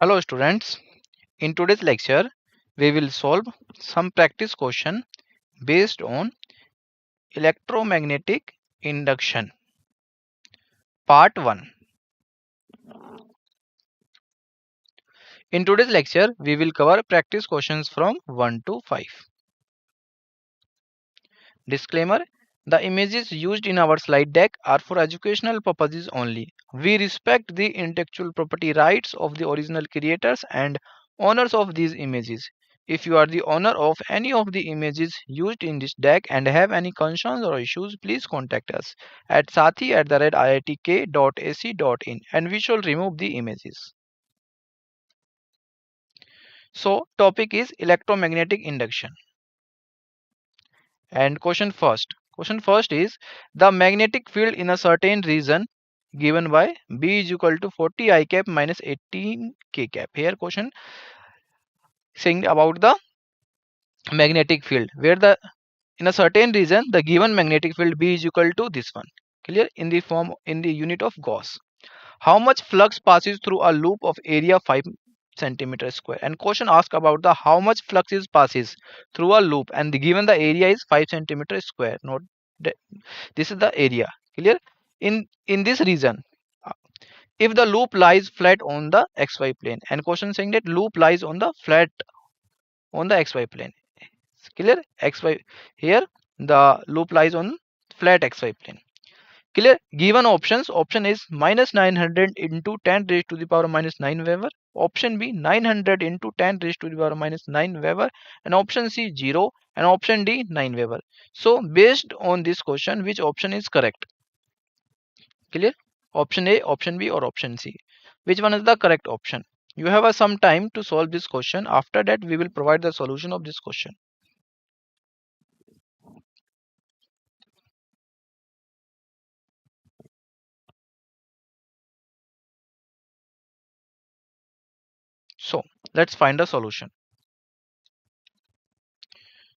Hello students, in today's lecture we will solve some practice question based on electromagnetic induction part 1. In today's lecture we will cover practice questions from 1 to 5. Disclaimer: the images used in our slide deck are for educational purposes only. We respect the intellectual property rights of the original creators and owners of these images. If you are the owner of any of the images used in this deck and have any concerns or issues, please contact us at sathi@iitk.ac.in and we shall remove the images. So, topic is electromagnetic induction. And question first is the magnetic field in a certain region given by B is equal to 40 I cap minus 18 K cap. Here question saying about the magnetic field where the in a certain region the given magnetic field B is equal to this one. Clear? In the form in the unit of Gauss. How much flux passes through a loop of area 5 centimeter square? And question ask about the how much flux is passes through a loop and the given the area is 5 centimeter square. Note that this is the area. Clear? In this region, uh, if the loop lies flat on the xy plane, and question saying that loop lies on the flat on the xy plane. Clear? Xy here the loop lies on flat xy plane. Clear? Given options, option is minus 900 into 10 raised to the power minus 9 Weber. Option B 900 into 10 raised to the power minus 9 Weber. And option C 0. And option D 9 Weber. So based on this question, which option is correct? Clear? Option A, option B or option C. Which one is the correct option? You have some time to solve this question. After that, we will provide the solution of this question. So let's find the solution.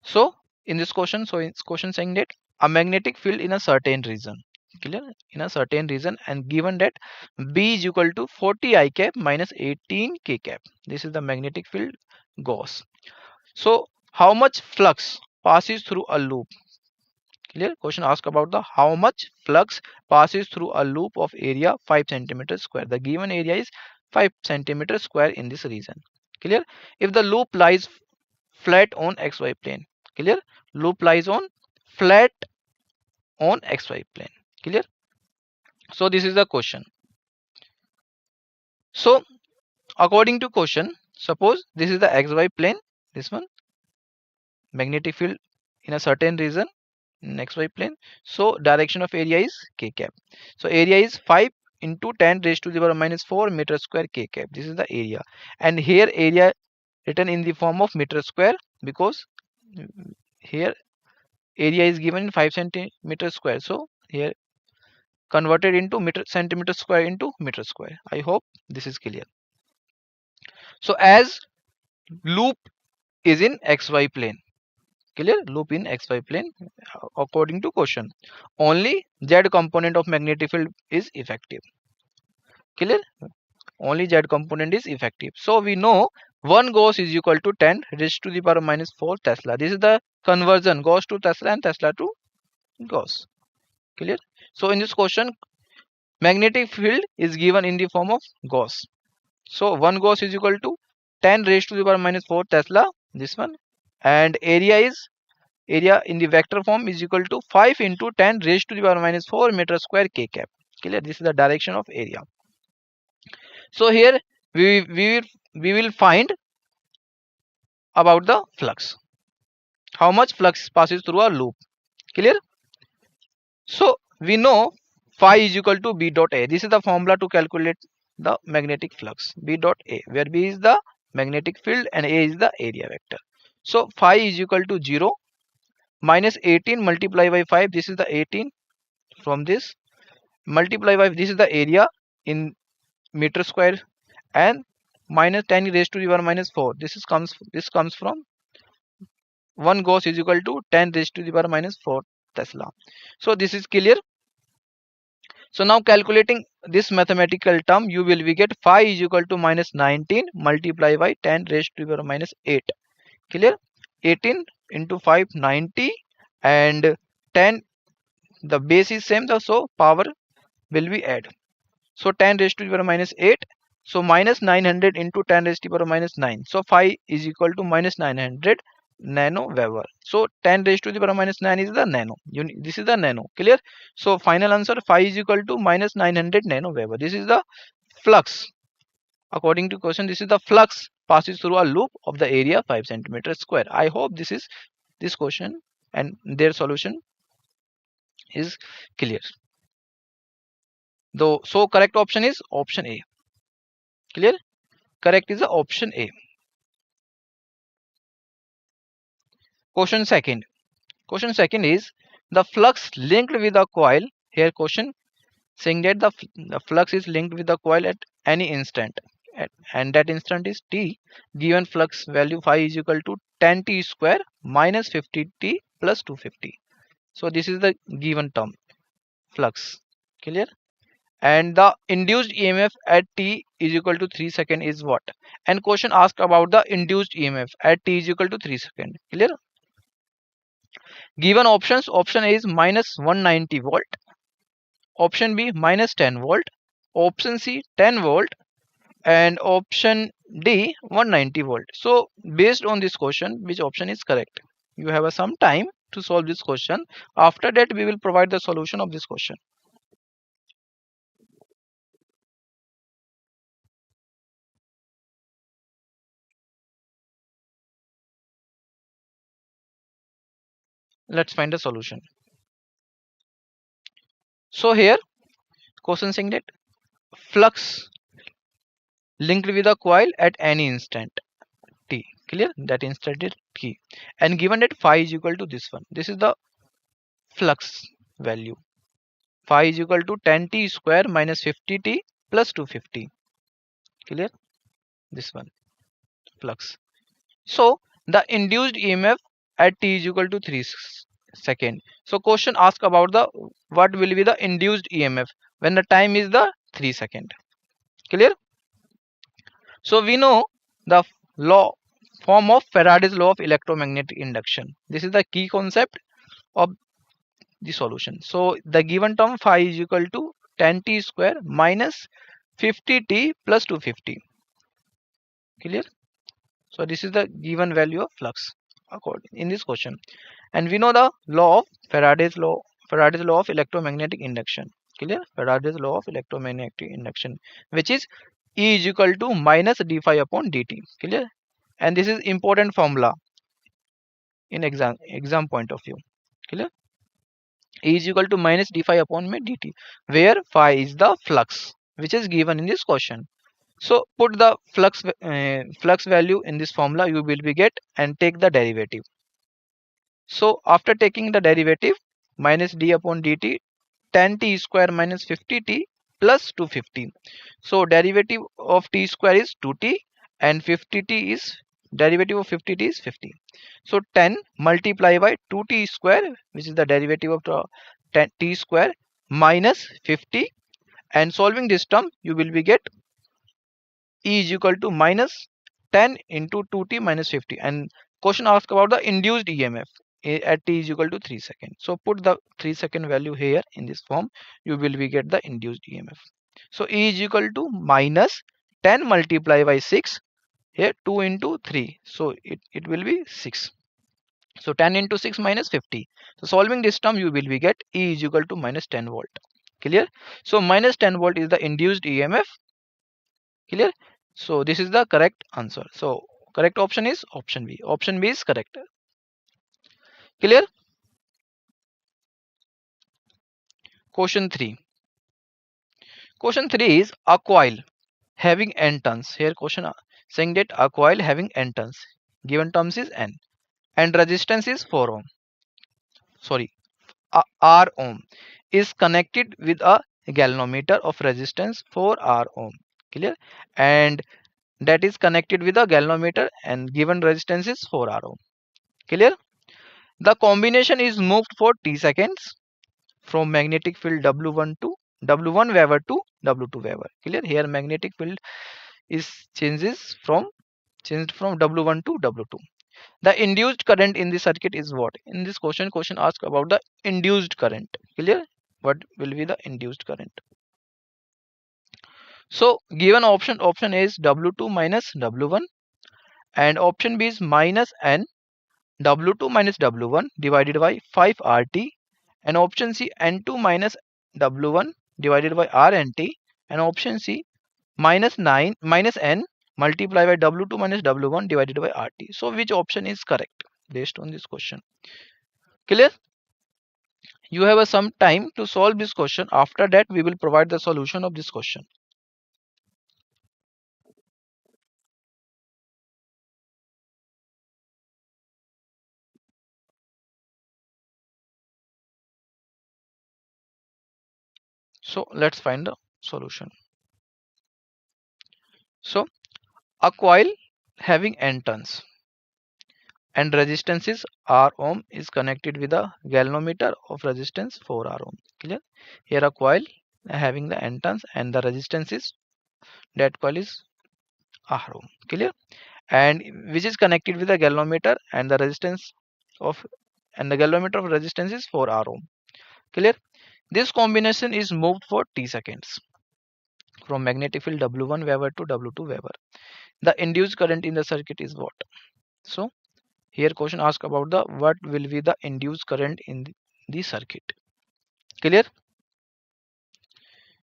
So in this question, it's question saying that a magnetic field in a certain region, clear, in a certain region, and given that B is equal to 40 I cap minus 18 K cap. This is the magnetic field Gauss. So how much flux passes through a loop? Clear? Question asked about the how much flux passes through a loop of area 5 centimeter square. The given area is 5 centimeter square in this region. Clear? If the loop lies flat on xy plane. Clear? Loop lies on flat on xy plane. Clear? So this is the question. So according to question, suppose this is the xy plane, this one, magnetic field in a certain region in xy plane. So direction of area is k cap. So area is 5 into 10 raised to the power minus 4 meter square k cap. This is the area. And here area written in the form of meter square because here area is given in 5 centimeter square. So here converted into meter centimeter square into meter square. I hope this is clear. So as loop is in xy plane, clear, loop in xy plane according to question, only z component of magnetic field is effective. Clear? Only z component is effective. So we know 1 Gauss is equal to 10 raised to the power minus 4 Tesla. This is the conversion, Gauss to Tesla and Tesla to Gauss. Clear? So in this question, magnetic field is given in the form of Gauss. So 1 Gauss is equal to 10 raised to the power minus 4 Tesla, this one, and area in the vector form is equal to 5 into 10 raised to the power minus 4 meter square k cap. Clear? This is the direction of area. So here we will find about the flux. How much flux passes through a loop? Clear? So we know phi is equal to B dot A. This is the formula to calculate the magnetic flux. B dot A, where B is the magnetic field and A is the area vector. So phi is equal to 0 minus 18 multiplied by 5. This is the 18 from this multiply by this is the area in meter square and minus 10 raised to the power minus 4. This comes from 1 Gauss is equal to 10 raised to the power minus 4 Tesla. So this is clear. So now calculating this mathematical term, you will be get phi is equal to minus 19 multiplied by 10 raised to the power minus 8. Clear? 18 into 5, 90, and 10, the base is same, so power will be add. So 10 raised to the power minus 8. So minus 900 into 10 raised to the power minus 9. So phi is equal to minus 900 nano Weber. So 10 raised to the power minus 9 is the nano. This is the nano. Clear? So final answer phi is equal to minus 900 nano Weber. This is the flux. According to question, this is the flux passes through a loop of the area 5 centimeter square. I hope this question and their solution is clear. Though, so correct option is option A. Clear? Correct is the option A. Question second. Question second is the flux linked with the coil. Here question saying that the flux is linked with the coil at any instant, and that instant is t. Given flux value phi is equal to 10t square minus 50t plus 250. So this is the given term flux. Clear? And the induced EMF at t is equal to 3 second is what? And question asked about the induced EMF at t is equal to 3 second. Clear? Given options, option A is minus 190 volt, option B minus 10 volt, option C 10 volt, and option D 190 volt. So based on this question, which option is correct? You have some time to solve this question. After that, we will provide the solution of this question. Let's find the solution. So here question saying that flux linked with a coil at any instant t. Clear? That instant is t, and given that phi is equal to this one. This is the flux value. Phi is equal to 10t square minus 50t plus 250. Clear? This one flux. So the induced EMF at t is equal to 3 second. So question ask about the what will be the induced EMF when the time is the 3 second. Clear? So we know the law form of Faraday's law of electromagnetic induction. This is the key concept of the solution. So the given term phi is equal to 10t square minus 50t plus 250. Clear? So this is the given value of flux according in this question, and we know the law of Faraday's law of electromagnetic induction. Clear? Faraday's law of electromagnetic induction, which is E is equal to minus d phi upon dt. Clear? And this is important formula in exam point of view. Clear? E is equal to minus d phi upon dt, where phi is the flux which is given in this question. So put the flux value in this formula, you will be get and take the derivative. So after taking the derivative, minus d upon dt, 10t square minus 50t plus 250. So derivative of t square is 2t, and 50t is derivative of 50t is 50. So 10 multiplied by 2t square, which is the derivative of the 10 t square minus 50, and solving this term, you will be get E is equal to minus 10 into 2t minus 50, and question asked about the induced EMF at t is equal to 3 seconds. So put the 3 second value here in this form, you will be get the induced EMF. So E is equal to minus 10 multiplied by 6, here 2 into 3, so it will be 6. So 10 into 6 minus 50. So solving this term, you will be get E is equal to minus 10 volt. Clear? So minus 10 volt is the induced EMF. Clear? So this is the correct answer. So correct option is option B. Option B is correct. Clear? Question 3. Question 3 is a coil having n turns. Here question saying that a coil having n turns. Given terms is n, and resistance is 4 ohm. Sorry, R ohm is connected with a galvanometer of resistance 4 R ohm. Clear? And that is connected with a galvanometer, and given resistance is 4 R ohm. Clear? The combination is moved for t seconds from magnetic field W1 to W1 waver to W2 waver. Clear? Here magnetic field is changed from W1 to W2. The induced current in the circuit is what? In this question asks about the induced current. Clear? What will be the induced current? So given option A is W2 minus W1, and option B is minus N W2 minus W1 divided by 5 RT, and option C N2 minus W1 divided by RNT, and option C minus N multiplied by W2 minus W1 divided by RT. So which option is correct based on this question? Clear? You have some time to solve this question. After that we will provide the solution of this question. So let's find the solution. So a coil having N turns and resistance is R ohm is connected with a galvanometer of resistance 4 R ohm. Clear? Here a coil having the N turns and the resistance is, that coil is R ohm. Clear? And which is connected with the galvanometer, and the resistance of, and the galvanometer of resistance is 4 R ohm. Clear? This combination is moved for t seconds from magnetic field W1 waver to W2 waver. The induced current in the circuit is what? So here question asks about the what will be the induced current in the circuit. Clear?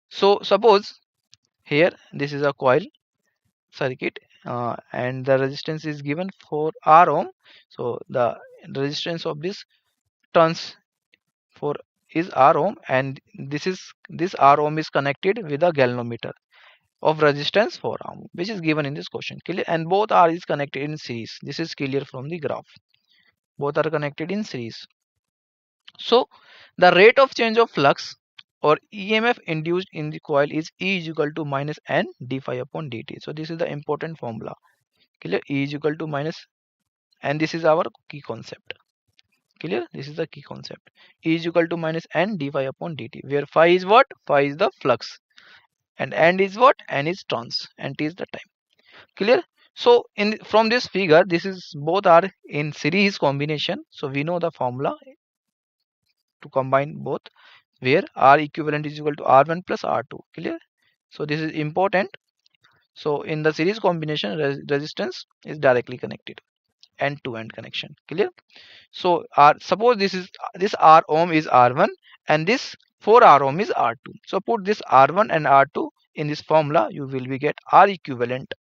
So suppose here this is a coil circuit, and the resistance is given for R ohm. So the resistance of this turns for is R ohm, and this R ohm is connected with a galvanometer of resistance 4 ohm, which is given in this question. Clear? And both are is connected in series. This is clear from the graph. Both are connected in series. So the rate of change of flux or EMF induced in the coil is E is equal to minus N d phi upon dt. So this is the important formula. Clear? E is equal to minus, and this is our key concept. Clear? This is the key concept. E is equal to minus N d phi upon dt, where phi is what? Phi is the flux, and N is what? N is turns, and T is the time. Clear? So in from this figure, this is both are in series combination. So we know the formula to combine both, where R equivalent is equal to R1 plus R2. Clear? So this is important. So in the series combination, resistance is directly connected, end to end connection. Clear? So suppose this R ohm is R1 and this 4 R ohm is R2. So put this R1 and R2 in this formula, you will be get R equivalent.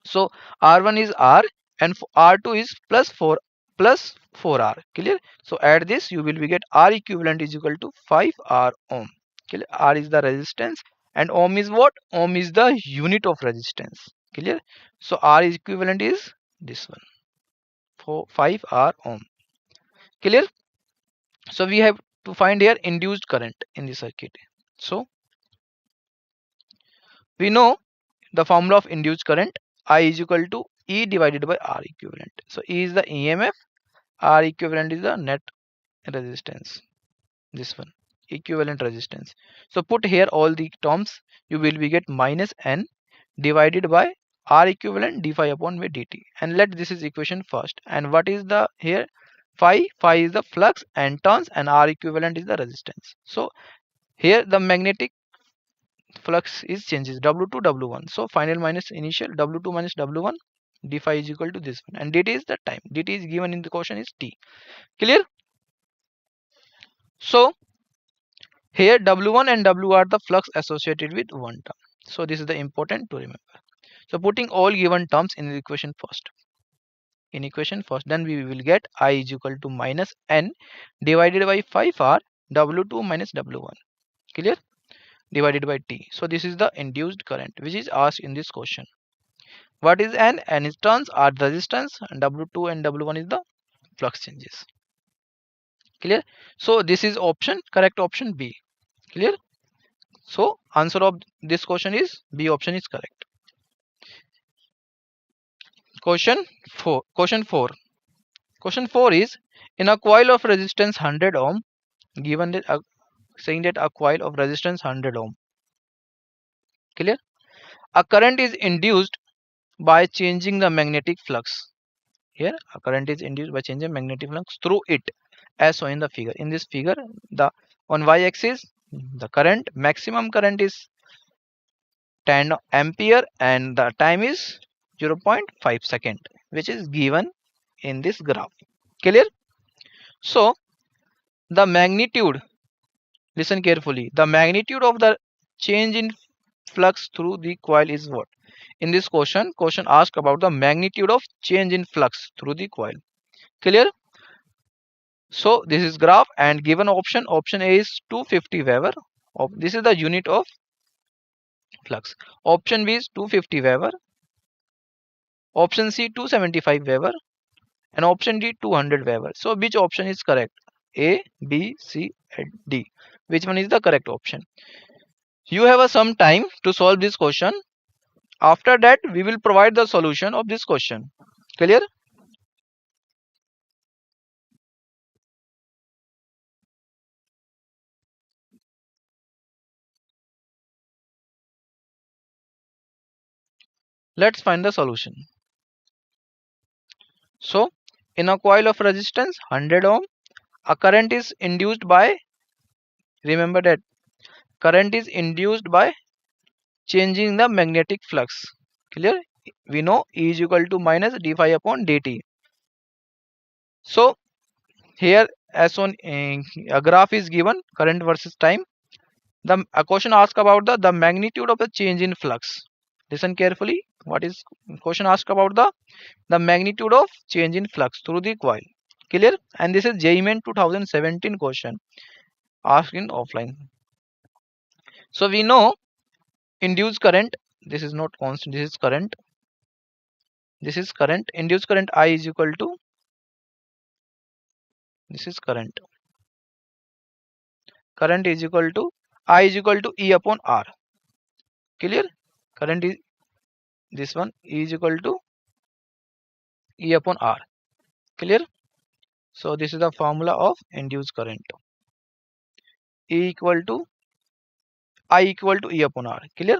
So R1 is R and R2 is plus 4R. Clear? So add this, you will be get R equivalent is equal to 5 R ohm. Clear? R is the resistance and ohm is what? Ohm is the unit of resistance. Clear? So R is equivalent is this one, 5 R ohm. Clear? So we have to find here induced current in the circuit. So we know the formula of induced current, I is equal to E divided by R equivalent. So E is the EMF, R equivalent is the net resistance. This one, equivalent resistance. So put here all the terms, you will be get minus N divided by R equivalent d phi upon v dt. And let this is equation first. And what is the here? Phi is the flux and turns, and R equivalent is the resistance. So here the magnetic flux is changes W2 W1. So final minus initial, W2 minus W1, d phi is equal to this one, and dt is the time. Dt is given in the question is t. Clear? So here W1 and W are the flux associated with one term. So this is the important to remember. So putting all given terms in the equation first. In equation first, then we will get I is equal to minus N divided by 5R W2 minus W1. Clear? Divided by T. So this is the induced current which is asked in this question. What is N? N is turns, R resistance, and W2 and W1 is the flux changes. Clear? So this is option, correct option B. Clear? So answer of this question is B option is correct. Question 4. Question 4 is, in a coil of resistance 100 ohm, given that saying that a coil of resistance 100 ohm. Clear? A current is induced by changing the magnetic flux. Here a current is induced by changing magnetic flux through it, as shown in the figure. In this figure, the on y-axis the current, maximum current is 10 ampere and the time is 0.5 second, which is given in this graph. Clear? So the magnitude, listen carefully, the magnitude of the change in flux through the coil is what? In this question asks about the magnitude of change in flux through the coil. Clear? So this is graph and given option A is 250 Weber. This is the unit of flux. Option B is 250 Weber. Option C 275 Weber. And option D 200 Weber. So which option is correct? A, B, C and D. Which one is the correct option? You have some time to solve this question. After that we will provide the solution of this question. Clear? Let's find the solution. So in a coil of resistance 100 ohm, a current is induced by, remember that current is induced by changing the magnetic flux. Clear? We know E is equal to minus d phi upon dt. So here as on a graph is given, current versus time. A question asks about the magnitude of the change in flux. Listen carefully. What is question asked about the magnitude of change in flux through the coil. Clear? And this is JEE Main 2017 question asked in offline. So we know induced current, this is not constant, this is current. This is current. Induced current I is equal to, this is current. Current is equal to I is equal to E upon R. Clear? Current is this one, E is equal to E upon R. Clear? So this is the formula of induced current. E equal to I equal to E upon R. Clear?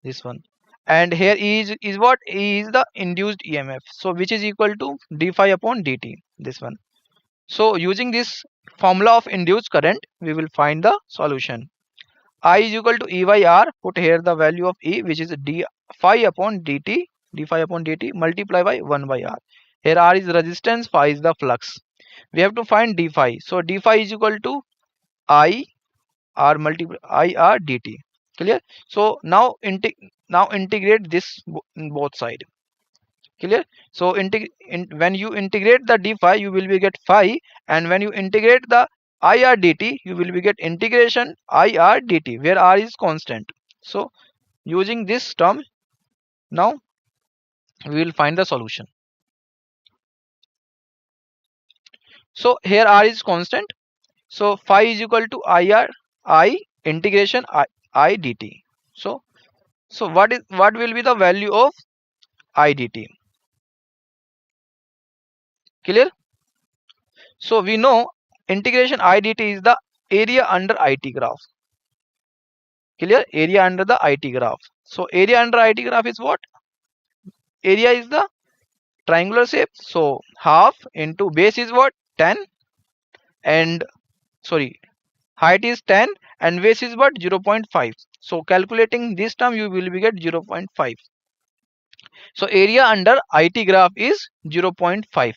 This one. And here E is what? E is the induced EMF. So which is equal to d phi upon dt. This one. So using this formula of induced current, we will find the solution. I is equal to E by R. Put here the value of E, which is d phi upon dt. D phi upon dt multiply by 1 by R. Here R is resistance, phi is the flux. We have to find d phi. So d phi is equal to I R multiply I R dt. Clear? So now integrate this both side. Clear? So when you integrate the d phi, you will be get phi, and when you integrate the IR dt, you will be get integration IR dt, where R is constant. So using this term, now we will find the solution. So here R is constant. So phi is equal to IR I integration I dt. So what will be the value of I dt? Clear? So we know integration I dt is the area under IT graph. Clear? Area under the IT graph. So area under IT graph is what? Area is the triangular shape. So half into base is what? 10 and sorry, height is 10 and base is what? 0.5. So calculating this term, you will be get 0.5. So area under IT graph is 0.5.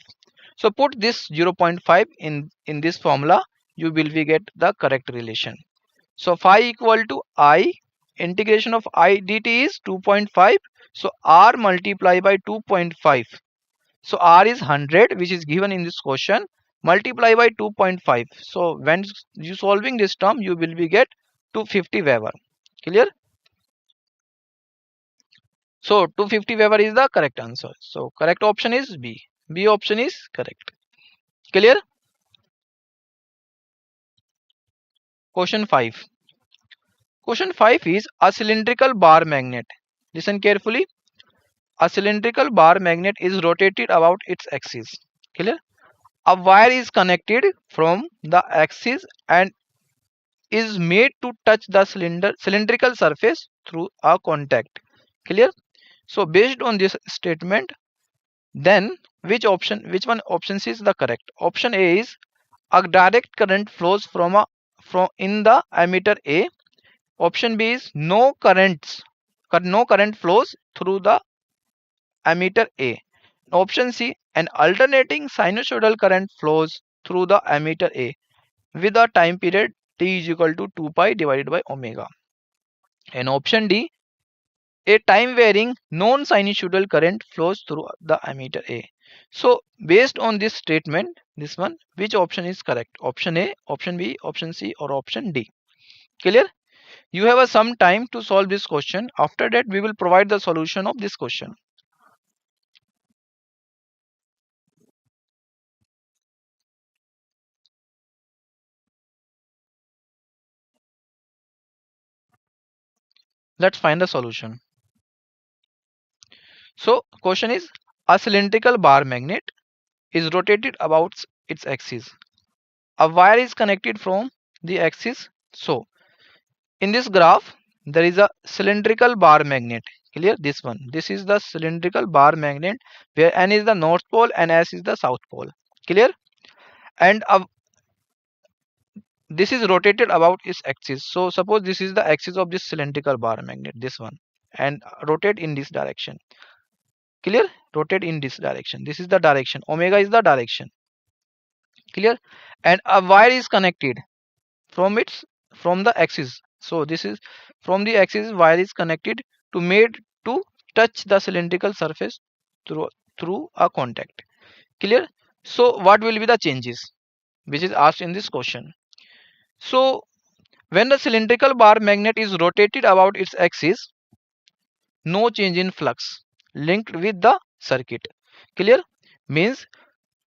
So put this 0.5 in this formula, you will be get the correct relation. So phi equal to I integration of I dt is 2.5. So R multiply by 2.5. So R is 100, which is given in this question, multiply by 2.5. So when you solving this term, you will be get 250 Weber. Clear? So 250 Weber is the correct answer. So correct option is B. B option is correct. Clear? Question 5. Question 5 is a cylindrical bar magnet. Listen carefully. A cylindrical bar magnet is rotated about its axis. Clear? A wire is connected from the axis and is made to touch the cylindrical surface through a contact. Clear? So based on this statement, then which one option C is the correct? Option A is a direct current flows from in the ammeter A. Option B is no current flows through the ammeter A. Option C, an alternating sinusoidal current flows through the ammeter A with a time period t is equal to 2 pi divided by omega. And option D, a time varying non sinusoidal current flows through the ammeter A. So based on this statement, this one, which option is correct? Option A, option B, option C, or option D? Clear? You have some time to solve this question. After that, we will provide the solution of this question. Let's find the solution. So question is, a cylindrical bar magnet is rotated about its axis. A wire is connected from the axis. So in this graph, there is a cylindrical bar magnet. Clear? This one. This is the cylindrical bar magnet where N is the north pole and S is the south pole. Clear? And this is rotated about its axis. So suppose this is the axis of this cylindrical bar magnet, this one, and rotate in this direction. Clear? Rotate in this direction. This is the direction. Omega is the direction. Clear? And a wire is connected from the axis. So this is from the axis, wire is connected to touch the cylindrical surface through a contact. Clear? So what will be the changes which is asked in this question? So when the cylindrical bar magnet is rotated about its axis, no change in flux linked with the circuit. Clear? Means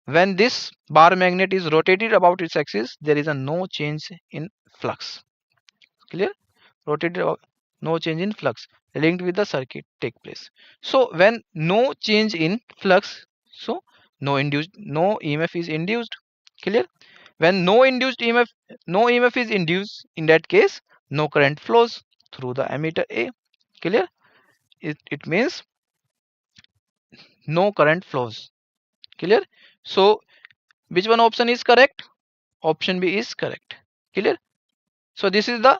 when this bar magnet is rotated about its axis, there is a no change in flux. Clear? Rotated about, no change in flux linked with the circuit take place. So when no change in flux, so no EMF is induced. Clear? When no EMF is induced, in that case no current flows through the ammeter A. Clear? It means no current flows. Clear? So which one option is correct? Option B is correct. Clear? So this is the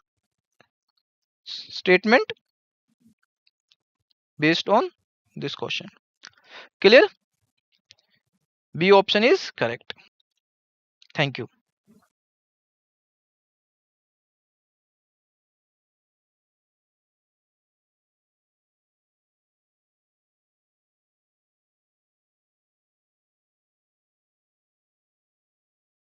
statement based on this question. Clear? B option is correct. Thank you.